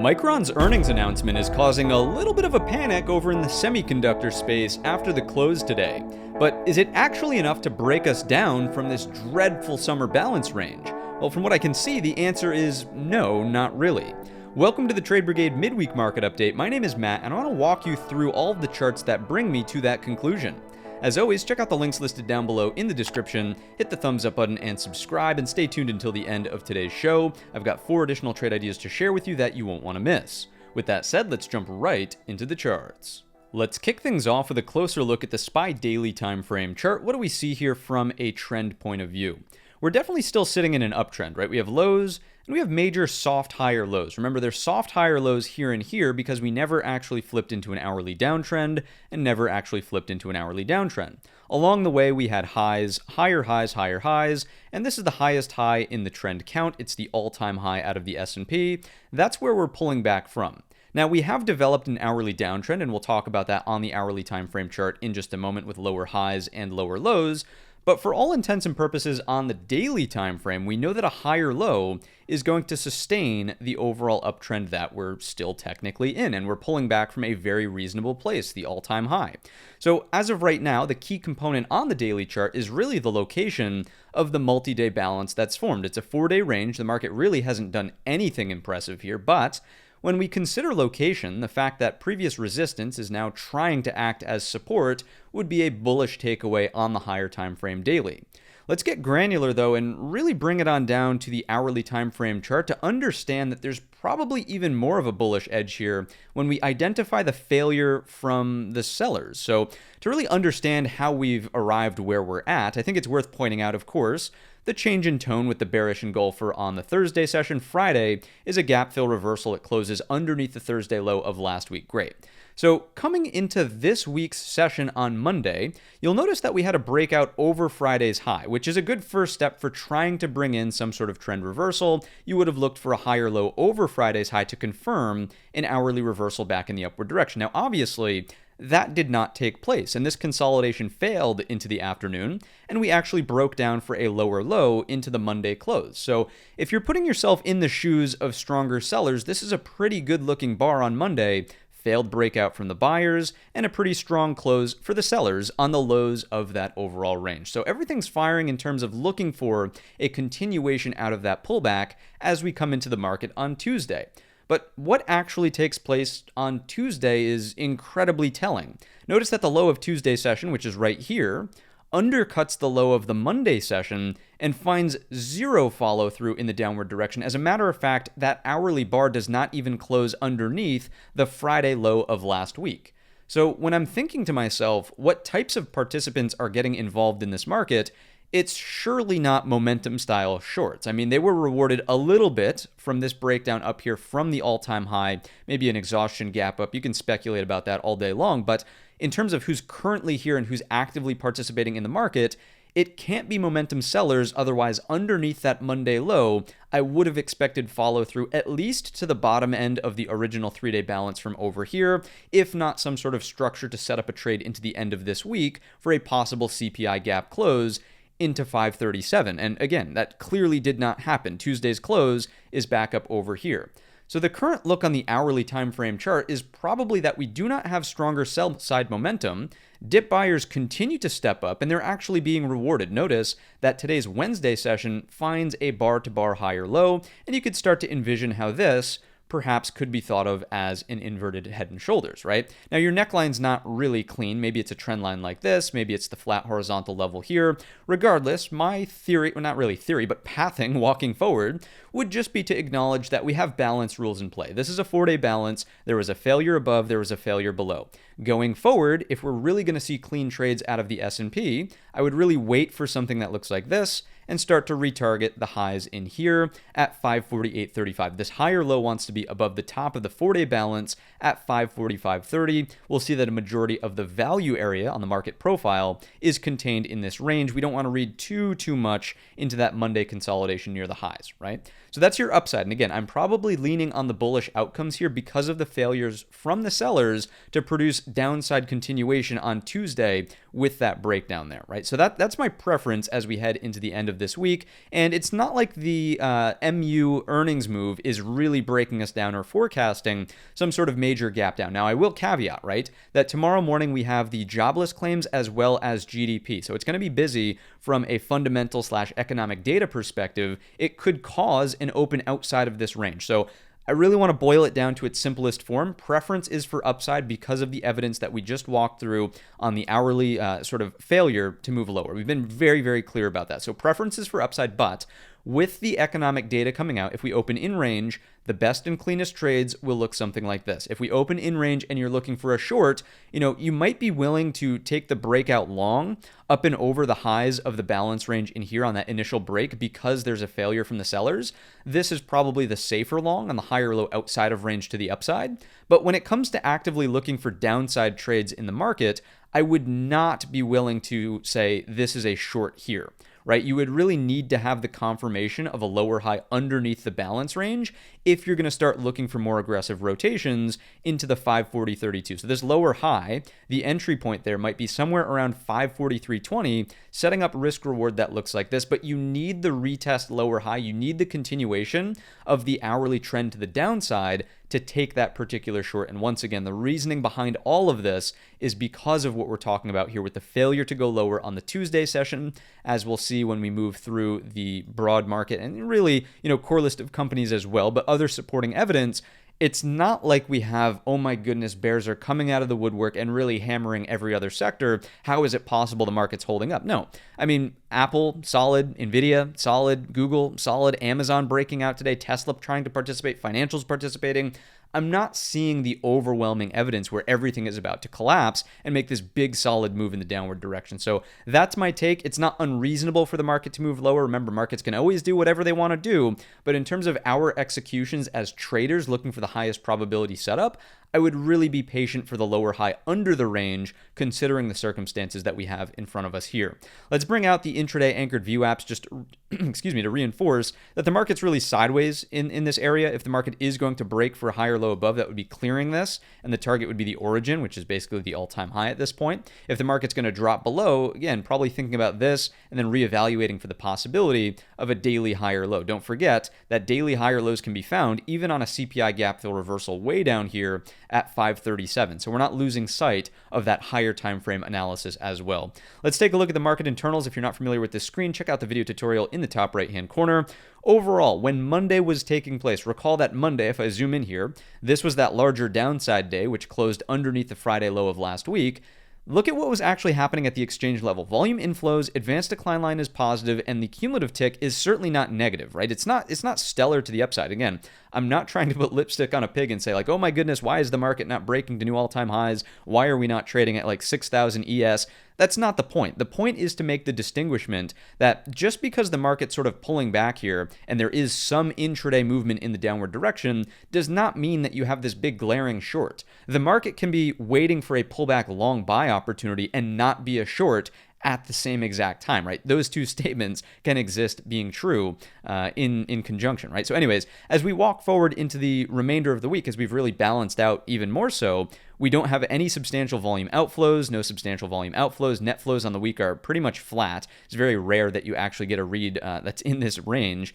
Micron's earnings announcement is causing a little bit of a panic over in the semiconductor space after the close today. But is it actually enough to break us down from this dreadful summer balance range? Well, from what I can see, the answer is no, not really. Welcome to the Trade Brigade Midweek Market Update. My name is Matt, and I want to walk you through all of the charts that bring me to that conclusion. As always, check out the links listed down below in the description, hit the thumbs up button and subscribe, and stay tuned until the end of today's show. I've got 4 additional trade ideas to share with you that you won't want to miss. With that said, let's jump right into the charts. Let's kick things off with a closer look at the SPY daily time frame chart. What do we see here from a trend point of view? We're definitely still sitting in an uptrend, right? We have lows and we have major soft higher lows. Remember, there's soft higher lows here and here because we never actually flipped into an hourly downtrend and never actually flipped into an hourly downtrend. Along the way, we had highs, higher highs, and this is the highest high in the trend count. It's the all-time high out of the S&P. That's where we're pulling back from. Now, we have developed an hourly downtrend, and we'll talk about that on the hourly time frame chart in just a moment with lower highs and lower lows. But for all intents and purposes on the daily time frame, we know that a higher low is going to sustain the overall uptrend that we're still technically in, and we're pulling back from a very reasonable place, the all-time high. So as of right now, the key component on the daily chart is really the location of the multi-day balance that's formed. It's a 4-day range. The market really hasn't done anything impressive here, but when we consider location, the fact that previous resistance is now trying to act as support would be a bullish takeaway on the higher time frame daily. Let's get granular though and really bring it on down to the hourly time frame chart to understand that there's probably even more of a bullish edge here when we identify the failure from the sellers. So to really understand how we've arrived where we're at, I think it's worth pointing out, of course, the change in tone with the bearish engulfer on the Thursday session. Friday is a gap fill reversal. It closes underneath the Thursday low of last week. Great. So coming into this week's session on Monday, you'll notice that we had a breakout over Friday's high, which is a good first step for trying to bring in some sort of trend reversal. You would have looked for a higher low over Friday's high to confirm an hourly reversal back in the upward direction. Now, obviously, that did not take place, and this consolidation failed into the afternoon, and we actually broke down for a lower low into the Monday close. So if you're putting yourself in the shoes of stronger sellers, this is a pretty good looking bar on Monday. Failed breakout from the buyers, and a pretty strong close for the sellers on the lows of that overall range. So everything's firing in terms of looking for a continuation out of that pullback as we come into the market on Tuesday. But what actually takes place on Tuesday is incredibly telling. Notice that the low of Tuesday's session, which is right here, undercuts the low of the Monday session and finds zero follow-through in the downward direction. As a matter of fact, that hourly bar does not even close underneath the Friday low of last week. So when I'm thinking to myself, what types of participants are getting involved in this market, it's surely not momentum style shorts. I mean, they were rewarded a little bit from this breakdown up here from the all-time high, maybe an exhaustion gap up. You can speculate about that all day long, but in terms of who's currently here and who's actively participating in the market, it can't be momentum sellers. Otherwise, underneath that Monday low, I would have expected follow through at least to the bottom end of the original 3-day balance from over here, if not some sort of structure to set up a trade into the end of this week for a possible CPI gap close into 537. And again, that clearly did not happen. Tuesday's close is back up over here. So the current look on the hourly time frame chart is probably that we do not have stronger sell side momentum. Dip buyers continue to step up, and they're actually being rewarded. Notice that today's Wednesday session finds a bar-to-bar higher low, and you could start to envision how this perhaps could be thought of as an inverted head and shoulders, right? Now, your neckline's not really clean. Maybe it's a trend line like this. Maybe it's the flat horizontal level here. Regardless, my theory, well, not really theory, but pathing walking forward would just be to acknowledge that we have balance rules in play. This is a 4-day balance. There was a failure above, there was a failure below. Going forward, if we're really going to see clean trades out of the S&P, I would really wait for something that looks like this and start to retarget the highs in here at 548.35. This higher low wants to be above the top of the 4-day balance at 545.30. We'll see that a majority of the value area on the market profile is contained in this range. We don't want to read too much into that Monday consolidation near the highs, right? So that's your upside. And again, I'm probably leaning on the bullish outcomes here because of the failures from the sellers to produce downside continuation on Tuesday with that breakdown there, right? So that's my preference as we head into the end of this week, and it's not like the MU earnings move is really breaking us down or forecasting some sort of major gap down. Now, I will caveat, right, that tomorrow morning we have the jobless claims as well as GDP, so it's going to be busy from a fundamental / economic data perspective. It could cause an open outside of this range. So I really want to boil it down to its simplest form. Preference is for upside because of the evidence that we just walked through on the hourly sort of failure to move lower. We've been very, very clear about that. So preference is for upside, but with the economic data coming out, if we open in range, the best and cleanest trades will look something like this. If we open in range and you're looking for a short, you might be willing to take the breakout long up and over the highs of the balance range in here on that initial break because there's a failure from the sellers. This is probably the safer long on the higher low outside of range to the upside. But when it comes to actively looking for downside trades in the market, I would not be willing to say this is a short here. Right? You would really need to have the confirmation of a lower high underneath the balance range if you're going to start looking for more aggressive rotations into the 540.32. So this lower high, the entry point there might be somewhere around 543.20, setting up risk reward that looks like this, but you need the retest lower high. You need the continuation of the hourly trend to the downside to take that particular short. And once again, the reasoning behind all of this is because of what we're talking about here with the failure to go lower on the Tuesday session, as we'll see when we move through the broad market and really, core list of companies as well, but other supporting evidence. It's not like we have, oh my goodness, bears are coming out of the woodwork and really hammering every other sector. How is it possible the market's holding up? No. I mean, Apple, solid. NVIDIA, solid. Google, solid. Amazon breaking out today. Tesla trying to participate. Financials participating. I'm not seeing the overwhelming evidence where everything is about to collapse and make this big solid move in the downward direction. So that's my take. It's not unreasonable for the market to move lower. Remember, markets can always do whatever they want to do. But in terms of our executions as traders looking for the highest probability setup, I would really be patient for the lower high under the range, considering the circumstances that we have in front of us here. Let's bring out the intraday anchored view apps just, to reinforce that the market's really sideways in this area. If the market is going to break for a higher low above, that would be clearing this, and the target would be the origin, which is basically the all-time high at this point. If the market's going to drop below, again, probably thinking about this and then reevaluating for the possibility of a daily higher low. Don't forget that daily higher lows can be found even on a CPI gap fill reversal way down here at 537. So we're not losing sight of that higher time frame analysis as well. Let's take a look at the market internals. If you're not familiar with this screen, check out the video tutorial in the top right hand corner. Overall, when Monday was taking place, recall that Monday, if I zoom in here, this was that larger downside day, which closed underneath the Friday low of last week. Look at what was actually happening at the exchange level. Volume inflows, advanced decline line is positive, and the cumulative tick is certainly not negative, right? It's not stellar to the upside. Again, I'm not trying to put lipstick on a pig and say like, oh my goodness, why is the market not breaking to new all-time highs? Why are we not trading at like 6,000 ES? That's not the point. The point is to make the distinguishment that just because the market's sort of pulling back here and there is some intraday movement in the downward direction does not mean that you have this big glaring short. The market can be waiting for a pullback long buy opportunity and not be a short at the same exact time, right? Those two statements can exist being true in conjunction, right? So anyways, as we walk forward into the remainder of the week, as we've really balanced out even more so, we don't have any substantial volume outflows, no substantial volume outflows. Net flows on the week are pretty much flat. It's very rare that you actually get a read that's in this range.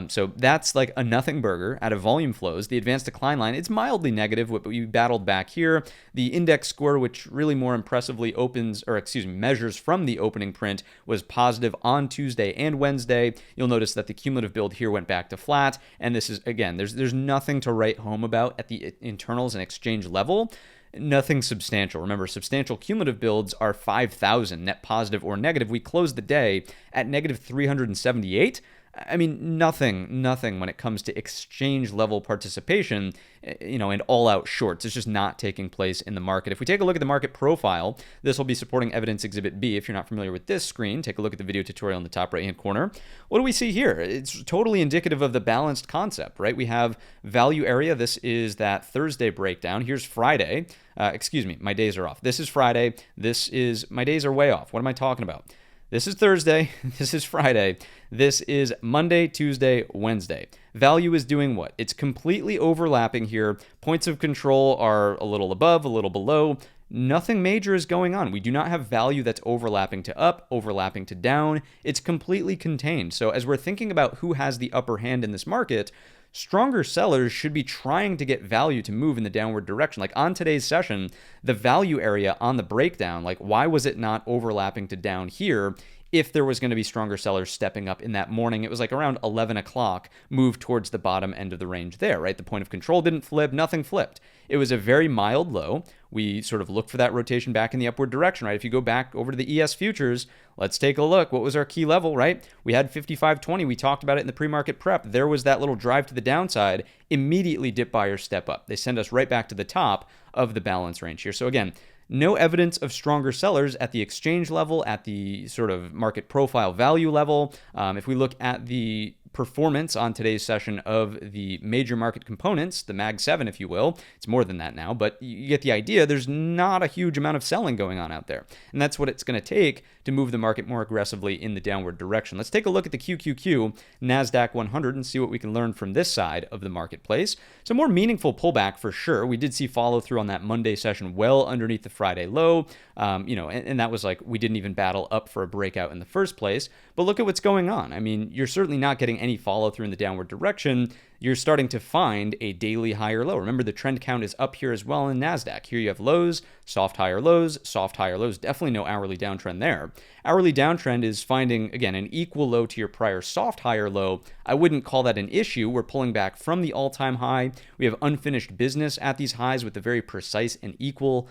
So that's like a nothing burger out of volume flows. The advanced decline line, it's mildly negative, but we battled back here. The index score, which really more impressively measures from the opening print, was positive on Tuesday and Wednesday. You'll notice that the cumulative build here went back to flat. And this is, again, there's nothing to write home about at the internals and exchange level. Nothing substantial. Remember, substantial cumulative builds are 5,000 net positive or negative. We closed the day at negative 378. I mean, nothing when it comes to exchange level participation, and all out shorts. It's just not taking place in the market. If we take a look at the market profile, this will be supporting evidence exhibit B. If you're not familiar with this screen, take a look at the video tutorial in the top right hand corner. What do we see here? It's totally indicative of the balanced concept, right? We have value area. This is that Thursday breakdown. Here's Friday. My days are off. This is Friday. My days are way off. What am I talking about? This is Thursday. This is Friday. This is Monday, Tuesday, Wednesday. value is doing what? It's completely overlapping here. Points of control are a little above, a little below. Nothing major is going on. We do not have value that's overlapping to up, overlapping to down. It's completely contained. So as we're thinking about who has the upper hand in this market, stronger sellers should be trying to get value to move in the downward direction. Like on today's session, the value area on the breakdown, like why was it not overlapping to down here? If there was going to be stronger sellers stepping up in that morning, it was like around 11 o'clock, moved towards the bottom end of the range there, right? The point of control didn't flip, nothing flipped. It was a very mild low. We sort of looked for that rotation back in the upward direction, right? If you go back over to the ES futures, let's take a look. What was our key level, right? We had 55.20. We talked about it in the pre-market prep. There was that little drive to the downside. Immediately dip buyers step up. They send us right back to the top of the balance range here. So again, no evidence of stronger sellers at the exchange level, at the sort of market profile value level. If we look at the performance on today's session of the major market components, the Mag 7, if you will. It's more than that now, but you get the idea. There's not a huge amount of selling going on out there. And that's what it's going to take to move the market more aggressively in the downward direction. Let's take a look at the QQQ NASDAQ 100 and see what we can learn from this side of the marketplace. So more meaningful pullback for sure. We did see follow through on that Monday session well underneath the Friday low. And that was like we didn't even battle up for a breakout in the first place. But look at what's going on. I mean, you're certainly not getting any follow through in the downward direction. You're starting to find a daily higher low. Remember, the trend count is up here as well in NASDAQ. Here you have lows, soft higher lows, soft higher lows. Definitely no hourly downtrend there. Hourly downtrend is finding, again, an equal low to your prior soft higher low. I wouldn't call that an issue. We're pulling back from the all-time high. We have unfinished business at these highs with a very precise and equal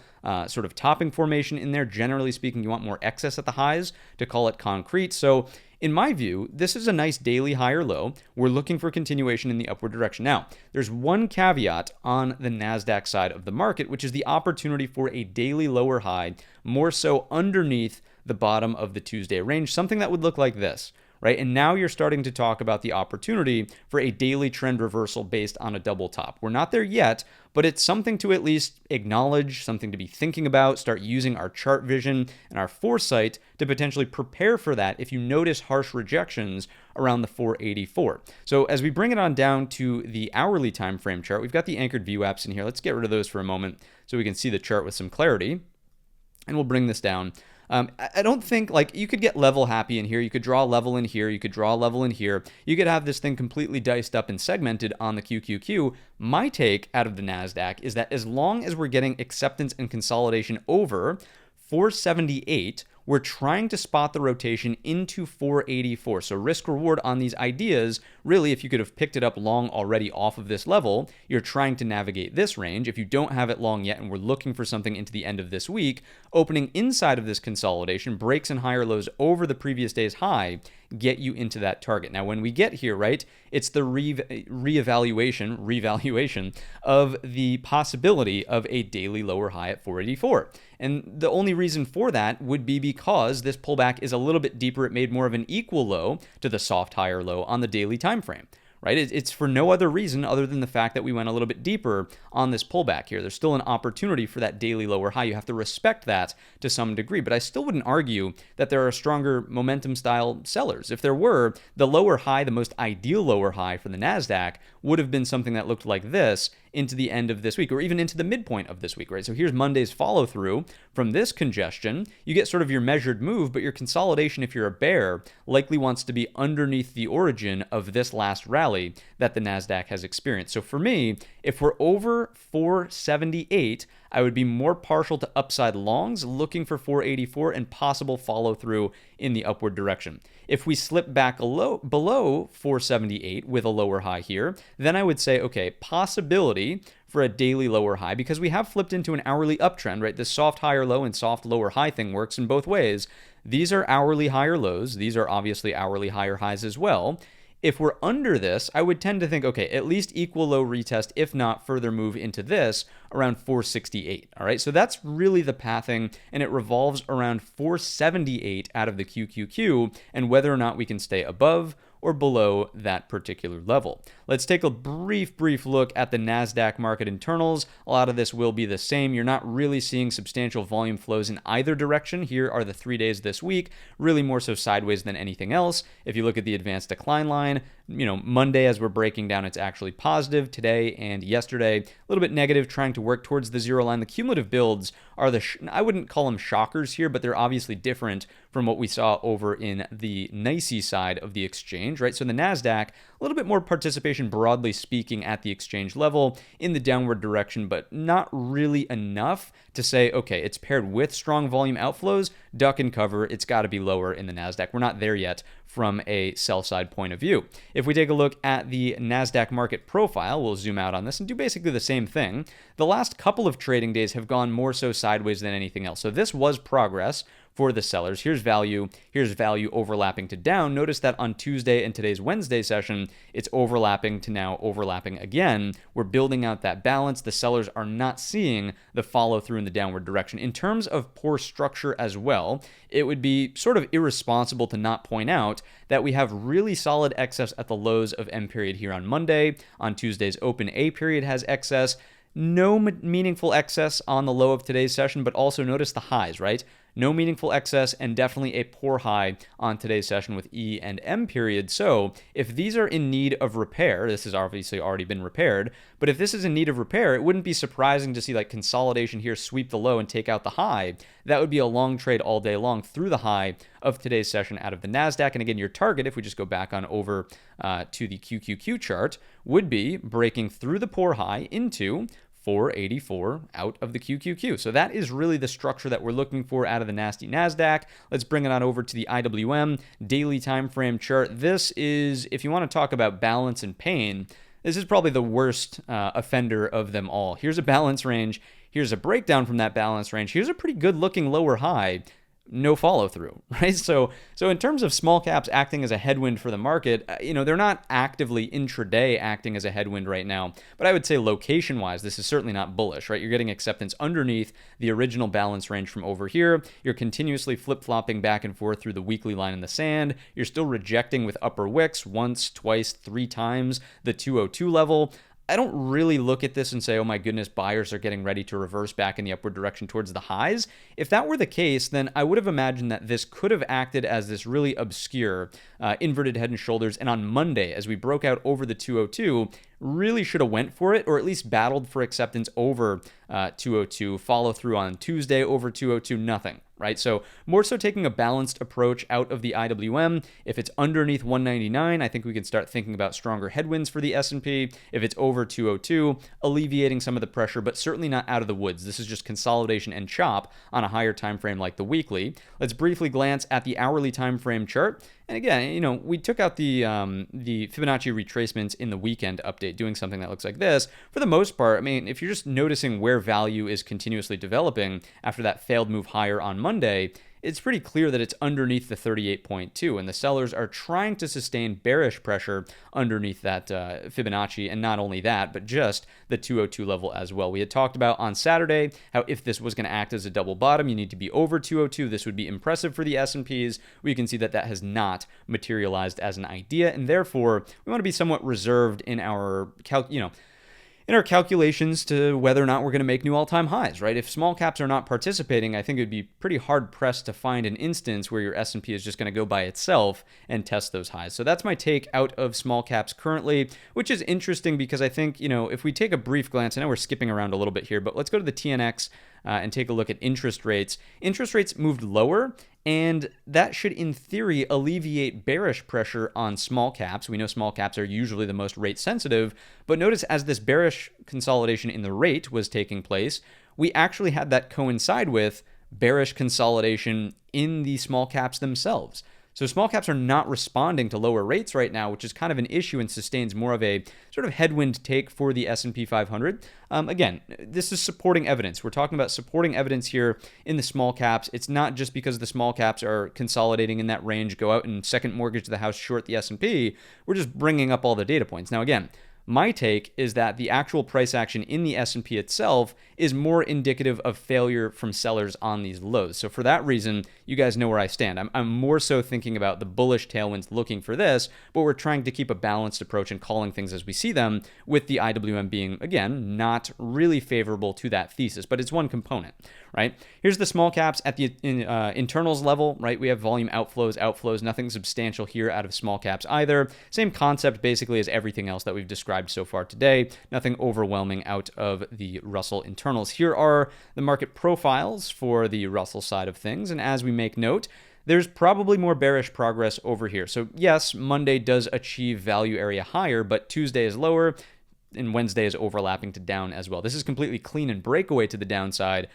sort of topping formation in there. Generally speaking, you want more excess at the highs to call it concrete. So in my view, this is a nice daily higher low. We're looking for continuation in the upward direction. Now, there's one caveat on the NASDAQ side of the market, which is the opportunity for a daily lower high, more so underneath the bottom of the Tuesday range, something that would look like this, right? And now you're starting to talk about the opportunity for a daily trend reversal based on a double top. We're not there yet, but it's something to at least acknowledge, something to be thinking about, start using our chart vision and our foresight to potentially prepare for that if you notice harsh rejections around the 484. So as we bring it on down to the hourly time frame chart, we've got the anchored view apps in here. Let's get rid of those for a moment so we can see the chart with some clarity. And we'll bring this down. I don't think, like, you could get level happy in here. You could draw a level in here. You could draw a level in here. You could have this thing completely diced up and segmented on the QQQ. My take out of the NASDAQ is that as long as we're getting acceptance and consolidation over 478, we're trying to spot the rotation into 484. So risk reward on these ideas, really, if you could have picked it up long already off of this level, you're trying to navigate this range. If you don't have it long yet and we're looking for something into the end of this week, opening inside of this consolidation, breaks and higher lows over the previous day's high, get you into that target. Now, when we get here, right, it's the revaluation of the possibility of a daily lower high at 484. And the only reason for that would be because this pullback is a little bit deeper. It made more of an equal low to the soft higher low on the daily time frame. Right? It's for no other reason other than the fact that we went a little bit deeper on this pullback here. There's still an opportunity for that daily lower high. You have to respect that to some degree, but I still wouldn't argue that there are stronger momentum style sellers. If there were, the lower high, the most ideal lower high for the NASDAQ would have been something that looked like this into the end of this week, or even into the midpoint of this week, right? So here's Monday's follow through from this congestion. You get sort of your measured move, but your consolidation, if you're a bear, likely wants to be underneath the origin of this last rally that the NASDAQ has experienced. So for me, if we're over 478, I would be more partial to upside longs, looking for 484 and possible follow through in the upward direction. If we slip back below 478 with a lower high here, then I would say, okay, possibility for a daily lower high, because we have flipped into an hourly uptrend, right? This soft higher low and soft lower high thing works in both ways. These are hourly higher lows. These are obviously hourly higher highs as well. If we're under this, I would tend to think, okay, at least equal low retest, if not further move into this around 468. All right, so that's really the pathing, and it revolves around 478 out of the QQQ and whether or not we can stay above or below that particular level. Let's take a brief look at the NASDAQ market internals. A lot of this will be the same. You're not really seeing substantial volume flows in either direction. Here are the 3 days this week, really more so sideways than anything else. If you look at the advanced decline line, Monday, as we're breaking down, it's actually positive. Today and yesterday, a little bit negative, trying to work towards the zero line. The cumulative builds are I wouldn't call them shockers here, but they're obviously different from what we saw over in the NYSE side of the exchange, right? So in the NASDAQ, a little bit more participation, broadly speaking, at the exchange level in the downward direction, but not really enough to say, okay, it's paired with strong volume outflows, duck and cover, it's got to be lower in the NASDAQ. We're not there yet from a sell side point of view. If we take a look at the NASDAQ market profile, we'll zoom out on this and do basically the same thing. The last couple of trading days have gone more so sideways than anything else. So this was progress for the sellers. Here's value overlapping to down. Notice that on Tuesday and today's Wednesday session, it's overlapping to now overlapping again. We're building out that balance. The sellers are not seeing the follow through in the downward direction. In terms of poor structure as well, it would be sort of irresponsible to not point out that we have really solid excess at the lows of M period here on Monday. On Tuesday's open, A period has excess. No meaningful excess on the low of today's session, but also notice the highs, right? No meaningful excess and definitely a poor high on today's session with E and M period. So if these are in need of repair, this has obviously already been repaired, but if this is in need of repair, it wouldn't be surprising to see like consolidation here, sweep the low and take out the high. That would be a long trade all day long through the high of today's session out of the NASDAQ. And again, your target, if we just go back on over to the QQQ chart, would be breaking through the poor high into 484 out of the QQQ. So that is really the structure that we're looking for out of the nasty NASDAQ. Let's bring it on over to the IWM daily time frame chart. This is, if you want to talk about balance and pain, this is probably the worst offender of them all. Here's a balance range. Here's a breakdown from that balance range. Here's a pretty good looking lower high. No follow through, right? So in terms of small caps acting as a headwind for the market, they're not actively intraday acting as a headwind right now, but I would say location wise, this is certainly not bullish, right? You're getting acceptance underneath the original balance range from over here. You're continuously flip-flopping back and forth through the weekly line in the sand. You're still rejecting with upper wicks once, twice, 3 times the 202 level. I don't really look at this and say, oh my goodness, buyers are getting ready to reverse back in the upward direction towards the highs. If that were the case, then I would have imagined that this could have acted as this really obscure inverted head and shoulders. And on Monday, as we broke out over the 202, really should have went for it, or at least battled for acceptance over 202, follow through on Tuesday over 202, nothing, right? So more so taking a balanced approach out of the IWM. If it's underneath 199, I think we can start thinking about stronger headwinds for the S&P. If it's over 202, alleviating some of the pressure, but certainly not out of the woods. This is just consolidation and chop on a higher time frame like the weekly. Let's briefly glance at the hourly time frame chart. And again, we took out the Fibonacci retracements in the weekend update, doing something that looks like this. For the most part, I mean, if you're just noticing where value is continuously developing after that failed move higher on Monday, it's pretty clear that it's underneath the 38.2, and the sellers are trying to sustain bearish pressure underneath that Fibonacci, and not only that, but just the 202 level as well. We had talked about on Saturday how if this was going to act as a double bottom, you need to be over 202. This would be impressive for the S&Ps. We can see that that has not materialized as an idea, and therefore we want to be somewhat reserved in our in our calculations to whether or not we're going to make new all-time highs, right? If small caps are not participating, I think it would be pretty hard-pressed to find an instance where your S&P is just going to go by itself and test those highs. So that's my take out of small caps currently, which is interesting because I think, if we take a brief glance, I know we're skipping around a little bit here, but let's go to the TNX and take a look at interest rates. Interest rates moved lower, and that should, in theory, alleviate bearish pressure on small caps. We know small caps are usually the most rate sensitive, but notice as this bearish consolidation in the rate was taking place, we actually had that coincide with bearish consolidation in the small caps themselves. So small caps are not responding to lower rates right now, which is kind of an issue and sustains more of a sort of headwind take for the S&P 500. Again, this is supporting evidence. We're talking about supporting evidence here in the small caps. It's not just because the small caps are consolidating in that range, go out and second mortgage the house short the S&P. We're just bringing up all the data points. Now, again, My take is that the actual price action in the S&P itself is more indicative of failure from sellers on these lows. So for that reason, you guys know where I stand. I'm more so thinking about the bullish tailwinds looking for this, but we're trying to keep a balanced approach and calling things as we see them, with the IWM being, again, not really favorable to that thesis, but it's one component, right? Here's the small caps at the internals level, right? We have volume outflows, nothing substantial here out of small caps either. Same concept basically as everything else that we've described so far today. Nothing overwhelming out of the Russell internals. Here are the market profiles for the Russell side of things. And as we make note, there's probably more bearish progress over here. So yes, Monday does achieve value area higher, but Tuesday is lower, and Wednesday is overlapping to down as well. This is completely clean and breakaway to the downside,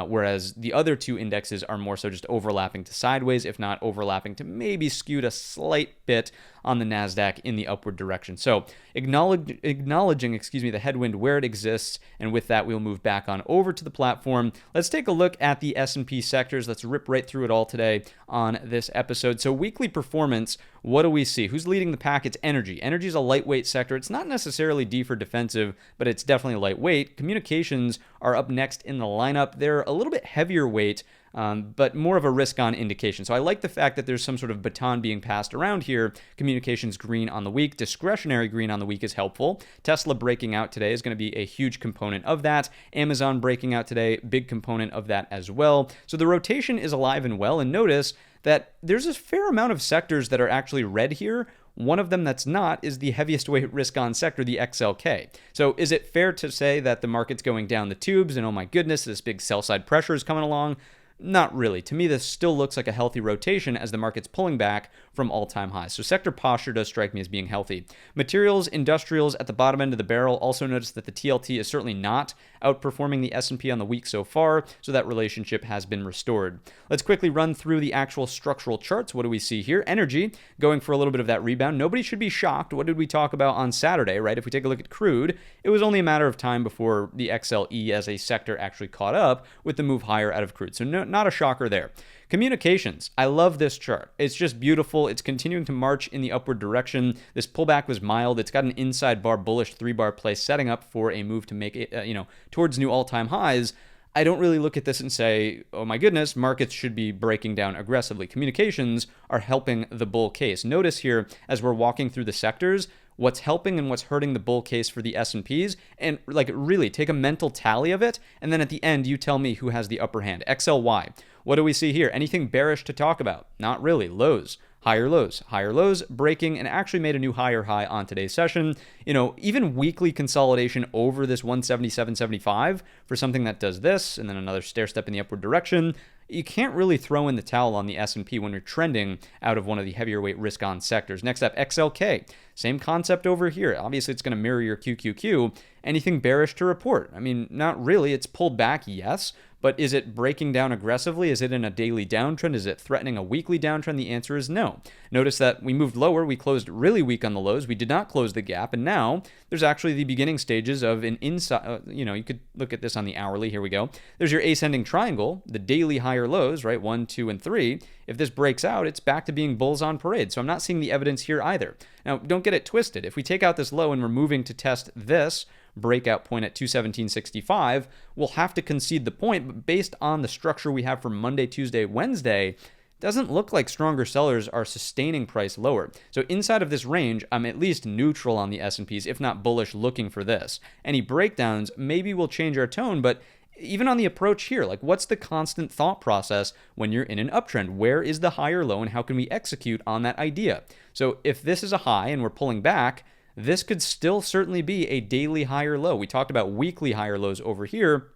whereas the other two indexes are more so just overlapping to sideways, if not overlapping to maybe skewed a slight bit on the NASDAQ in the upward direction. So acknowledging the headwind where it exists, and with that, we'll move back on over to the platform. Let's take a look at the S&P sectors. Let's rip right through it all today on this episode. So weekly performance, what do we see? Who's leading the pack? It's energy. Energy is a lightweight sector. It's not necessarily D for defensive, but it's definitely lightweight. Communications are up next in the lineup. They're a little bit heavier weight, but more of a risk-on indication. So I like the fact that there's some sort of baton being passed around here. Communications green on the week. Discretionary green on the week is helpful. Tesla breaking out today is going to be a huge component of that. Amazon breaking out today, big component of that as well. So the rotation is alive and well, and notice that there's a fair amount of sectors that are actually red here. One of them that's not is the heaviest weight risk-on sector, the XLK. So is it fair to say that the market's going down the tubes and oh my goodness, this big sell-side pressure is coming along? Not really. To me, this still looks like a healthy rotation as the market's pulling back from all-time highs. So sector posture does strike me as being healthy. Materials, industrials at the bottom end of the barrel. Also notice that the TLT is certainly not outperforming the S&P on the week so far, so that relationship has been restored. Let's quickly run through the actual structural charts. What do we see here? Energy going for a little bit of that rebound. Nobody should be shocked. What did we talk about on Saturday, right? If we take a look at crude, it was only a matter of time before the XLE as a sector actually caught up with the move higher out of crude. So not a shocker there. Communications. I love this chart. It's just beautiful. It's continuing to march in the upward direction. This pullback was mild. It's got an inside bar bullish 3-bar play setting up for a move to make it, towards new all-time highs. I don't really look at this and say, oh my goodness, markets should be breaking down aggressively. Communications are helping the bull case. Notice here, as we're walking through the sectors, what's helping and what's hurting the bull case for the S&Ps, and really take a mental tally of it, and then at the end, you tell me who has the upper hand. XLY. What do we see here? Anything bearish to talk about? Not really. Lows. Higher lows, breaking, and actually made a new higher high on today's session. Even weekly consolidation over this 177.75 for something that does this, and then another stair step in the upward direction. You can't really throw in the towel on the S&P when you're trending out of one of the heavier weight risk-on sectors. Next up, XLK. Same concept over here. Obviously, it's going to mirror your QQQ. Anything bearish to report? I mean, not really. It's pulled back, yes, but is it breaking down aggressively? Is it in a daily downtrend? Is it threatening a weekly downtrend? The answer is no. Notice that we moved lower. We closed really weak on the lows. We did not close the gap, and now there's actually the beginning stages of an inside. You could look at this on the hourly. Here we go. There's your ascending triangle, the daily higher lows, right? 1, 2, and 3. If this breaks out, it's back to being bulls on parade. So I'm not seeing the evidence here either. Now, don't get it twisted. If we take out this low and we're moving to test this breakout point at 217.65, we'll have to concede the point, but based on the structure we have for Monday, Tuesday, Wednesday, doesn't look like stronger sellers are sustaining price lower. So inside of this range, I'm at least neutral on the S&Ps, if not bullish, looking for this. Any breakdowns maybe will change our tone, but even on the approach here, what's the constant thought process when you're in an uptrend? Where is the higher low and how can we execute on that idea? So if this is a high and we're pulling back, this could still certainly be a daily higher low. We talked about weekly higher lows over here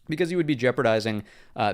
because you would be jeopardizing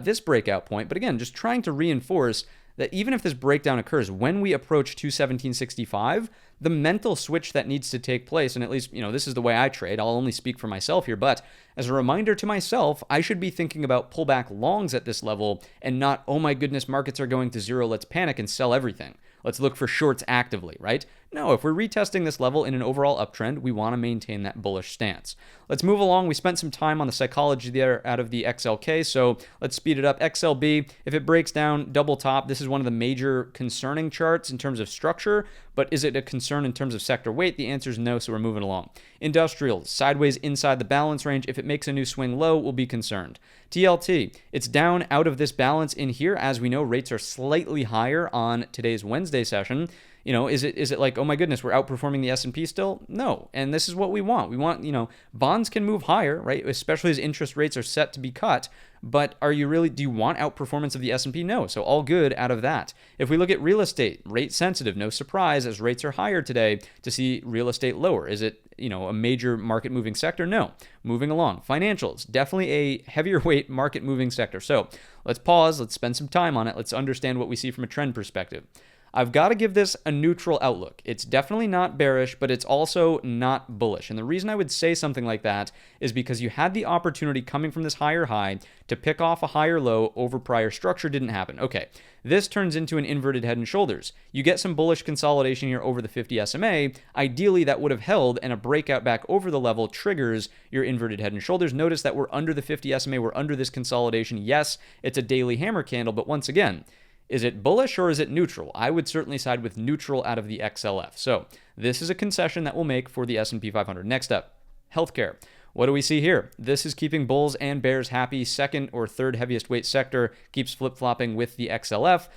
this breakout point. But again, just trying to reinforce that even if this breakdown occurs when we approach 217.65, the mental switch that needs to take place, and at least, this is the way I trade. I'll only speak for myself here, but as a reminder to myself, I should be thinking about pullback longs at this level and not, oh my goodness, markets are going to zero, let's panic and sell everything. Let's look for shorts actively, right? No, if we're retesting this level in an overall uptrend, we want to maintain that bullish stance. Let's move along. We spent some time on the psychology there out of the XLK, so let's speed it up. XLB, if it breaks down double top, this is one of the major concerning charts in terms of structure, but is it a concern in terms of sector weight? The answer is no, so we're moving along. Industrials, sideways inside the balance range. If it makes a new swing low, we'll be concerned. TLT, it's down out of this balance in here. As we know, rates are slightly higher on today's Wednesday session. Is it like, oh my goodness, we're outperforming the S&P still? No. And this is what we want. We want, bonds can move higher, right? Especially as interest rates are set to be cut. But do you want outperformance of the S&P? No. So all good out of that. If we look at real estate, rate sensitive, no surprise as rates are higher today to see real estate lower. Is it, a major market moving sector? No. Moving along. Financials, definitely a heavier weight market moving sector. So let's pause. Let's spend some time on it. Let's understand what we see from a trend perspective. I've got to give this a neutral outlook. It's definitely not bearish, but it's also not bullish. And the reason I would say something like that is because you had the opportunity coming from this higher high to pick off a higher low over prior structure. Didn't happen. Okay, this turns into an inverted head and shoulders. You get some bullish consolidation here over the 50 SMA. Ideally, that would have held, and a breakout back over the level triggers your inverted head and shoulders. Notice that we're under the 50 SMA. We're under this consolidation. Yes, it's a daily hammer candle, but once again, is it bullish or is it neutral? I would certainly side with neutral out of the XLF. So this is a concession that we'll make for the S&P 500. Next up, healthcare. What do we see here? This is keeping bulls and bears happy. Second or third heaviest weight sector keeps flip-flopping with the XLF.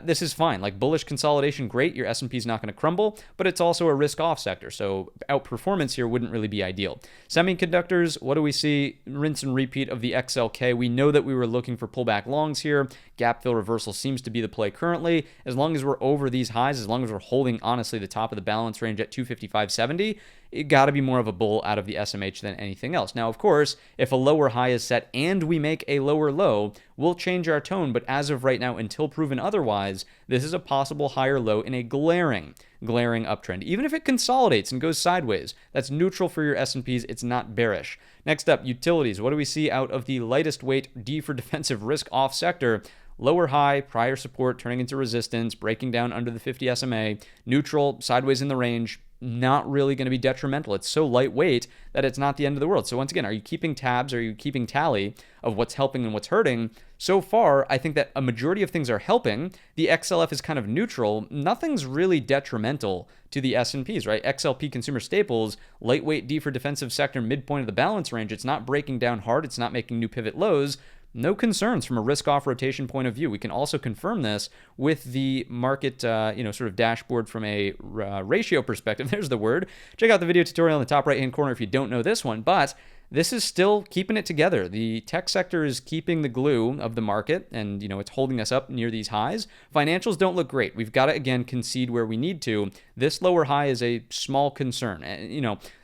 This is fine. Like bullish consolidation, great. Your S&P is not going to crumble, but it's also a risk-off sector. So outperformance here wouldn't really be ideal. Semiconductors, what do we see? Rinse and repeat of the XLK. We know that we were looking for pullback longs here. Gap fill reversal seems to be the play currently. As long as we're over these highs, as long as we're holding, honestly, the top of the balance range at 255.70, it got to be more of a bull out of the SMH than anything else. Now, of course, if a lower high is set and we make a lower low, we'll change our tone. But as of right now, until proven otherwise, this is a possible higher low in a glaring uptrend. Even if it consolidates and goes sideways, that's neutral for your S&Ps. It's not bearish. Next up, utilities. What do we see out of the lightest weight D for defensive risk off sector? Lower high, prior support turning into resistance, breaking down under the 50 SMA, neutral, sideways in the range, not really going to be detrimental. It's so lightweight that it's not the end of the world. So once again, are you keeping tabs? Are you keeping tally of what's helping and what's hurting? So far, I think that a majority of things are helping. The XLF is kind of neutral. Nothing's really detrimental to the S&Ps, right? XLP consumer staples, lightweight D for defensive sector, midpoint of the balance range. It's not breaking down hard. It's not making new pivot lows. No concerns from a risk-off rotation point of view. We can also confirm this with the market, sort of dashboard from a ratio perspective. There's the word. Check out the video tutorial in the top right-hand corner if you don't know this one, but this is still keeping it together. The tech sector is keeping the glue of the market, and it's holding us up near these highs. Financials don't look great. We've got to, again, concede where we need to. This lower high is a small concern.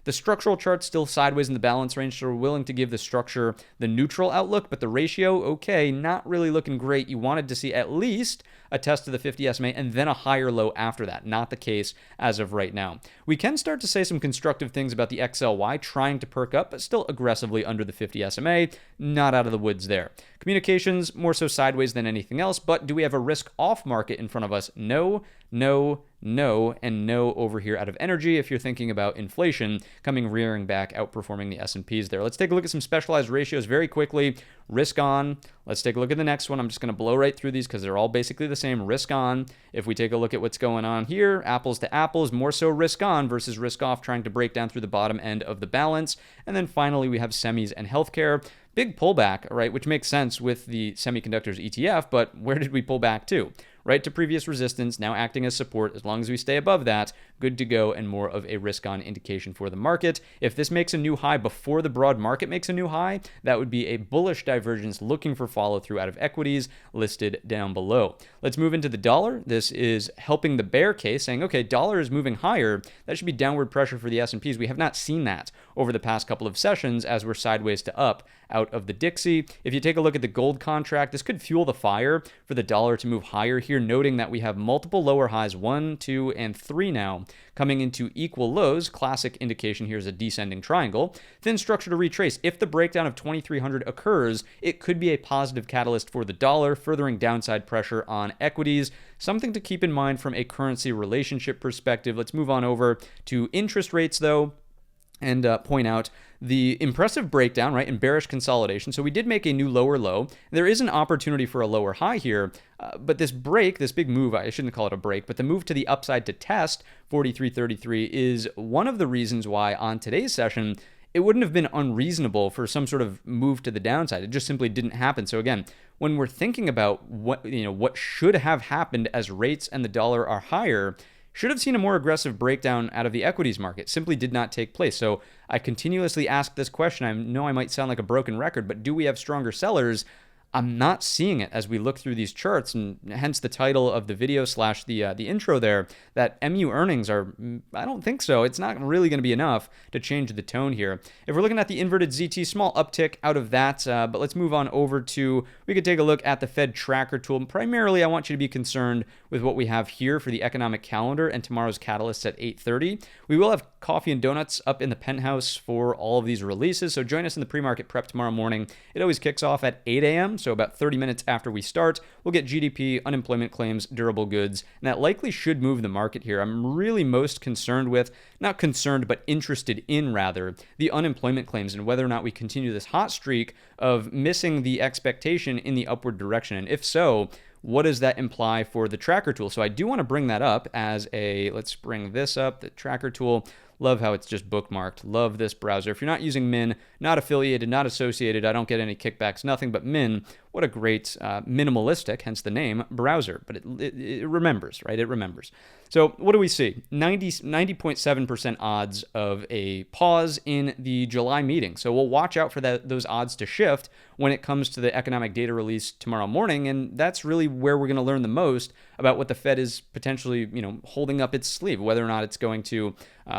The structural chart's still sideways in the balance range, so we're willing to give the structure the neutral outlook, but the ratio, okay, not really looking great. You wanted to see at least a test of the 50 SMA and then a higher low after that. Not the case as of right now. We can start to say some constructive things about the XLY trying to perk up, but still aggressively under the 50 SMA. Not out of the woods there. Communications, more so sideways than anything else, but do we have a risk-off market in front of us? No, and no over here out of energy if you're thinking about inflation coming rearing back, outperforming the S&Ps there. Let's take a look at some specialized ratios very quickly. Risk on. Let's take a look at the next one. I'm just going to blow right through these because they're all basically the same. Risk on. If we take a look at what's going on here, apples to apples, more so risk on versus risk off, trying to break down through the bottom end of the balance. And then finally, we have semis and healthcare. Big pullback, right, which makes sense with the semiconductors ETF, but where did we pull back to? Right to previous resistance, now acting as support. As long as we stay above that, good to go and more of a risk-on indication for the market. If this makes a new high before the broad market makes a new high, that would be a bullish divergence looking for follow-through out of equities listed down below. Let's move into the dollar. This is helping the bear case, saying, okay, dollar is moving higher. That should be downward pressure for the S&Ps. We have not seen that over the past couple of sessions as we're sideways to up out of the Dixie. If you take a look at the gold contract, this could fuel the fire for the dollar to move higher here, noting that we have multiple lower highs, 1, 2, and 3 now now. Coming into equal lows, classic indication here is a descending triangle. Thin structure to retrace. If the breakdown of 2300 occurs, it could be a positive catalyst for the dollar, furthering downside pressure on equities. Something to keep in mind from a currency relationship perspective. Let's move on over to interest rates, though, and point out the impressive breakdown, right, in bearish consolidation. So we did make a new lower low. There is an opportunity for a lower high here, but this break, this big move, I shouldn't call it a break, but the move to the upside to test 43.33 is one of the reasons why on today's session, it wouldn't have been unreasonable for some sort of move to the downside. It just simply didn't happen. So again, when we're thinking about what should have happened as rates and the dollar are higher, should have seen a more aggressive breakdown out of the equities market. Simply did not take place. So I continuously ask this question. I know I might sound like a broken record, but do we have stronger sellers? I'm not seeing it as we look through these charts, and hence the title of the video / the intro there, that MU earnings are, I don't think so. It's not really going to be enough to change the tone here. If we're looking at the inverted ZT, small uptick out of that, but let's move on over to, we could take a look at the Fed tracker tool. Primarily, I want you to be concerned with what we have here for the economic calendar and tomorrow's catalyst at 8:30. We will have coffee and donuts up in the penthouse for all of these releases, so join us in the pre-market prep tomorrow morning. It always kicks off at 8 a.m., so about 30 minutes after we start, we'll get GDP, unemployment claims, durable goods, and that likely should move the market here. I'm really most concerned with, not concerned, but interested in, rather, the unemployment claims and whether or not we continue this hot streak of missing the expectation in the upward direction. And if so, what does that imply for the tracker tool? So I do want to bring that up as a, let's bring this up, the tracker tool. Love how it's just bookmarked. Love this browser. If you're not using Min, not affiliated, not associated, I don't get any kickbacks, nothing but Min. What a great minimalistic, hence the name, browser. But it remembers, right? It remembers. So what do we see? 90.7% odds of a pause in the July meeting. So we'll watch out for those odds to shift when it comes to the economic data release tomorrow morning. And that's really where we're going to learn the most about what the Fed is potentially, holding up its sleeve, whether or not it's going to